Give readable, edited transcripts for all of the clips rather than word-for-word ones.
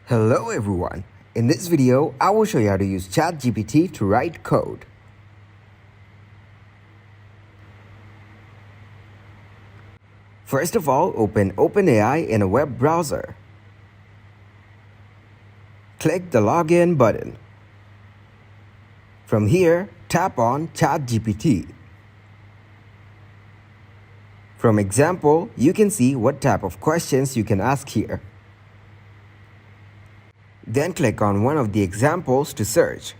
Hello everyone. In this video, I will show you how to use ChatGPT to write code. First of all, open OpenAI in a web browser. Click the Login button. From here, tap on ChatGPT. From example, you can see what type of questions you can ask here. Then click on one of the examples to search.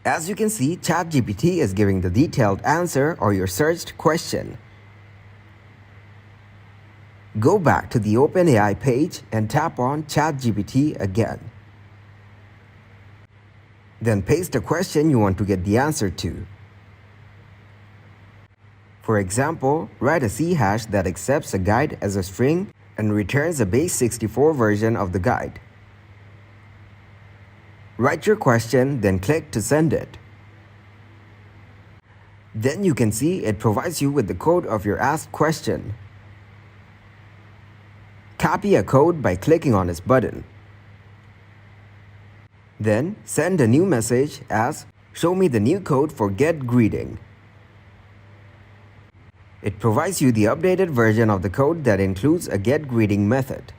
As you can see, ChatGPT is giving the detailed answer or your searched question. Go back to the OpenAI page and tap on ChatGPT again. Then paste the question you want to get the answer to. For example, write a C hash that accepts a guide as a string and returns a base 64 version of the guide. Write your question, then click to send it. Then you can see it provides you with the code of your asked question. Copy a code by clicking on this button. Then send a new message as "Show me the new code for get greeting." It provides you the updated version of the code that includes a get greeting method.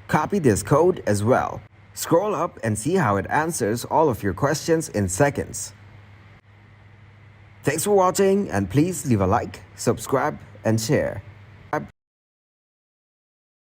Copy this code as well. Scroll up and see how it answers all of your questions in seconds. Thanks for watching, and please leave a like, subscribe, and share.